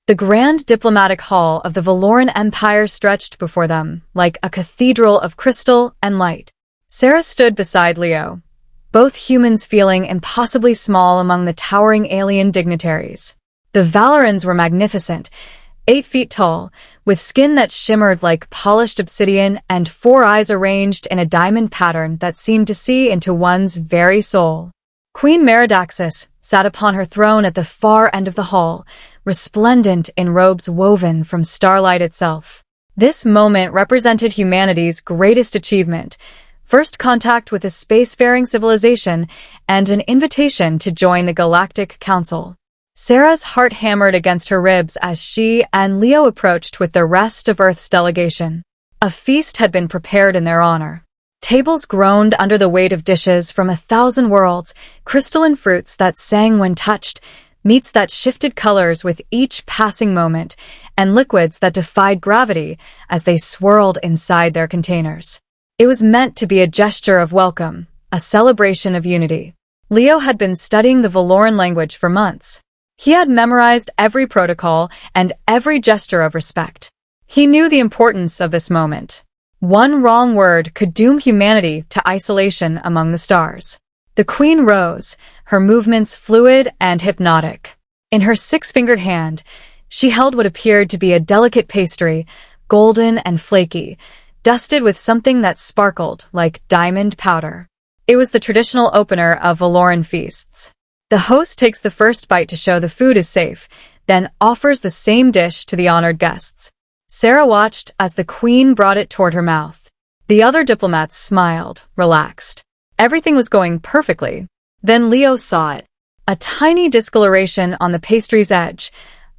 The grand diplomatic hall of the Valoran Empire stretched before them, like a cathedral of crystal and light. Sarah stood beside Leo, both humans feeling impossibly small among the towering alien dignitaries. The Valorans were magnificent, 8 feet tall, with skin that shimmered like polished obsidian and 4 eyes arranged in a diamond pattern that seemed to see into one's very soul. Queen Meridaxis sat upon her throne at the far end of the hall, resplendent in robes woven from starlight itself. This moment represented humanity's greatest achievement, first contact with a spacefaring civilization and an invitation to join the Galactic Council. Sarah's heart hammered against her ribs as she and Leo approached with the rest of Earth's delegation. A feast had been prepared in their honor. Tables groaned under the weight of dishes from 1,000 worlds, crystalline fruits that sang when touched, meats that shifted colors with each passing moment, and liquids that defied gravity as they swirled inside their containers. It was meant to be a gesture of welcome, a celebration of unity. Leo had been studying the Valoran language for months. He had memorized every protocol and every gesture of respect. He knew the importance of this moment. One wrong word could doom humanity to isolation among the stars. The queen rose, her movements fluid and hypnotic. In her 6-fingered hand, she held what appeared to be a delicate pastry, golden and flaky, dusted with something that sparkled like diamond powder. It was the traditional opener of Valoran feasts. The host takes the first bite to show the food is safe, then offers the same dish to the honored guests. Sarah watched as the queen brought it toward her mouth. The other diplomats smiled, relaxed. Everything was going perfectly. Then Leo saw it. A tiny discoloration on the pastry's edge,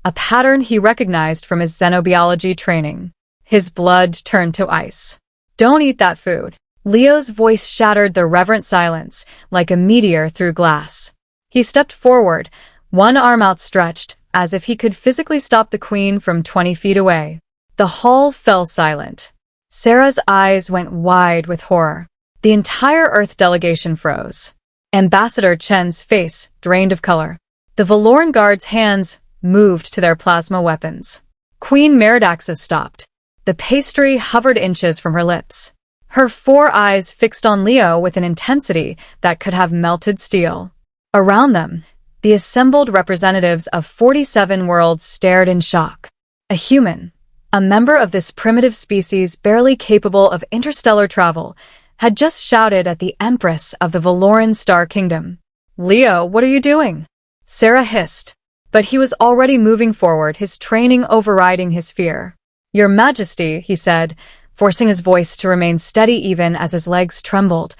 a pattern he recognized from his xenobiology training. His blood turned to ice. "Don't eat that food." Leo's voice shattered the reverent silence, like a meteor through glass. He stepped forward, one arm outstretched, as if he could physically stop the queen from 20 feet away. The hall fell silent. Sarah's eyes went wide with horror. The entire Earth delegation froze. Ambassador Chen's face drained of color. The Valoran guards' hands moved to their plasma weapons. Queen Meridaxis stopped. The pastry hovered inches from her lips. Her 4 eyes fixed on Leo with an intensity that could have melted steel. Around them, the assembled representatives of 47 worlds stared in shock. A human, a member of this primitive species barely capable of interstellar travel, had just shouted at the Empress of the Valoran Star Kingdom. "Leo, what are you doing?" Sarah hissed, but he was already moving forward, his training overriding his fear. "Your Majesty," he said, forcing his voice to remain steady even as his legs trembled.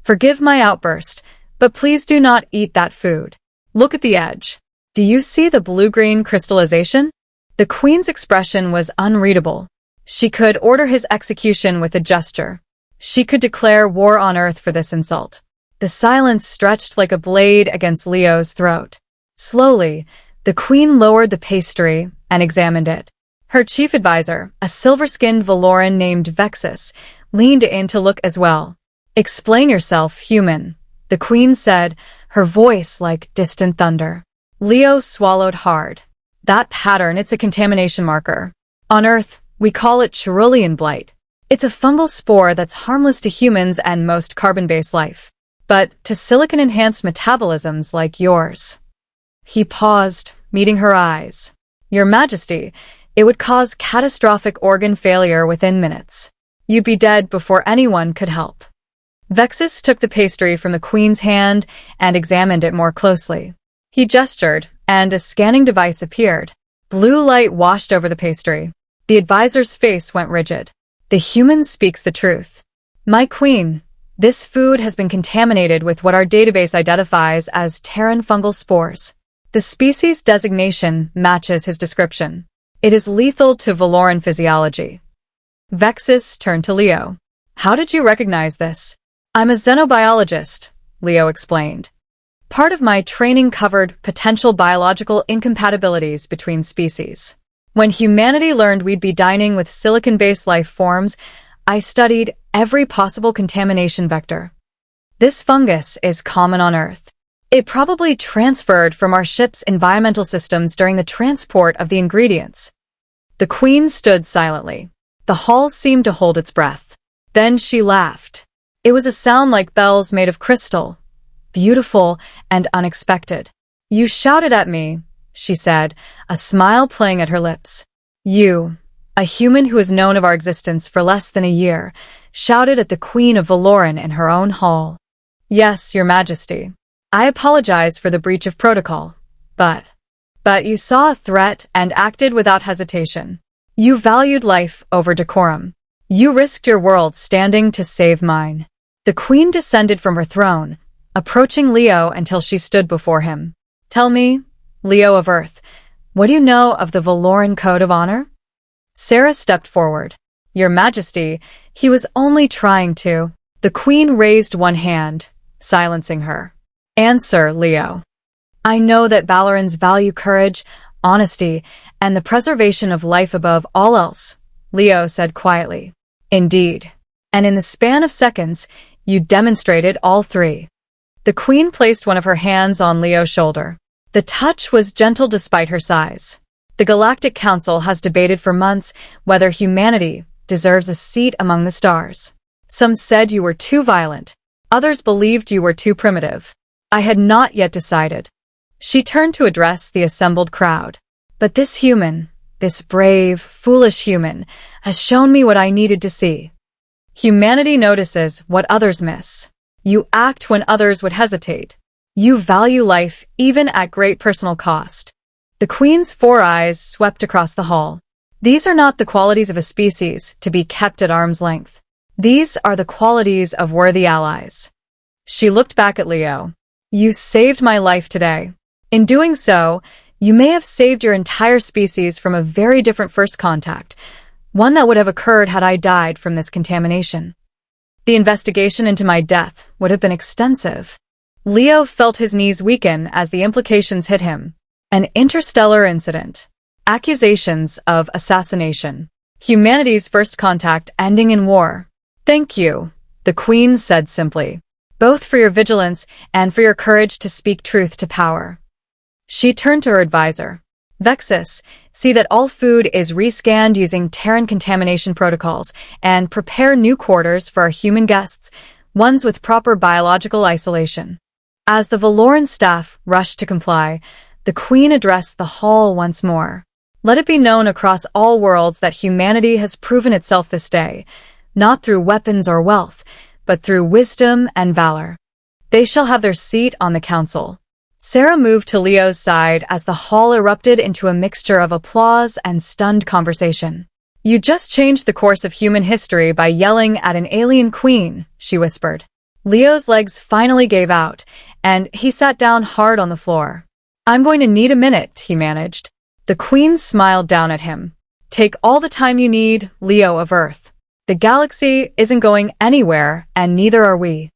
"Forgive my outburst, but please do not eat that food. Look at the edge. Do you see the blue-green crystallization?" The queen's expression was unreadable. She could order his execution with a gesture. She could declare war on Earth for this insult. The silence stretched like a blade against Leo's throat. Slowly, the queen lowered the pastry and examined it. Her chief advisor, a silver-skinned Valoran named Vexus, leaned in to look as well. "Explain yourself, human," the queen said, her voice like distant thunder. Leo swallowed hard. "That pattern, it's a contamination marker. On Earth, we call it cerulean blight. It's a fungal spore that's harmless to humans and most carbon-based life, but to silicon-enhanced metabolisms like yours." He paused, meeting her eyes. "Your Majesty, it would cause catastrophic organ failure within minutes. You'd be dead before anyone could help." Vexus took the pastry from the queen's hand and examined it more closely. He gestured, and a scanning device appeared. Blue light washed over the pastry. The advisor's face went rigid. "The human speaks the truth. My queen, this food has been contaminated with what our database identifies as Terran fungal spores. The species designation matches his description. It is lethal to Valoran physiology." Vexus turned to Leo. "How did you recognize this?" "I'm a xenobiologist," Leo explained. "Part of my training covered potential biological incompatibilities between species. When humanity learned we'd be dining with silicon-based life forms, I studied every possible contamination vector. This fungus is common on Earth. It probably transferred from our ship's environmental systems during the transport of the ingredients. The queen stood silently. The hall seemed to hold its breath. Then she laughed. It was a sound like bells made of crystal, beautiful and unexpected. You shouted at me, she said, a smile playing at her lips. You, a human who has known of our existence for less than a year, shouted at the Queen of Valoran in her own hall. Yes, Your Majesty. I apologize for the breach of protocol, but you saw a threat and acted without hesitation. You valued life over decorum. You risked your world standing to save mine. The queen descended from her throne, approaching Leo until she stood before him. Tell me, Leo of Earth, what do you know of the Valoran Code of Honor? Sarah stepped forward. Your Majesty, he was only trying to. The queen raised one hand, silencing her. Answer, Leo. I know that Valorans value courage, honesty, and the preservation of life above all else, Leo said quietly. Indeed. And in the span of seconds, you demonstrated all three. The queen placed one of her hands on Leo's shoulder. The touch was gentle despite her size. The Galactic Council has debated for months whether humanity deserves a seat among the stars. Some said you were too violent. Others believed you were too primitive. I had not yet decided. She turned to address the assembled crowd. But this human, this brave, foolish human, has shown me what I needed to see. Humanity notices what others miss. You act when others would hesitate. You value life even at great personal cost. The queen's four eyes swept across the hall. These are not the qualities of a species to be kept at arm's length. These are the qualities of worthy allies. She looked back at Leo. You saved my life today. In doing so, you may have saved your entire species from a very different first contact, one that would have occurred had I died from this contamination. The investigation into my death would have been extensive. Leo felt his knees weaken as the implications hit him. An interstellar incident. Accusations of assassination. Humanity's first contact ending in war. Thank you, the queen said simply, both for your vigilance and for your courage to speak truth to power. She turned to her advisor. Vexus, see that all food is rescanned using Terran contamination protocols and prepare new quarters for our human guests, ones with proper biological isolation. As the Valoran staff rushed to comply, the queen addressed the hall once more. Let it be known across all worlds that humanity has proven itself this day, not through weapons or wealth, but through wisdom and valor. They shall have their seat on the council. Sarah moved to Leo's side as the hall erupted into a mixture of applause and stunned conversation. You just changed the course of human history by yelling at an alien queen, she whispered. Leo's legs finally gave out, and he sat down hard on the floor. I'm going to need a minute, he managed. The queen smiled down at him. Take all the time you need, Leo of Earth. The galaxy isn't going anywhere, and neither are we.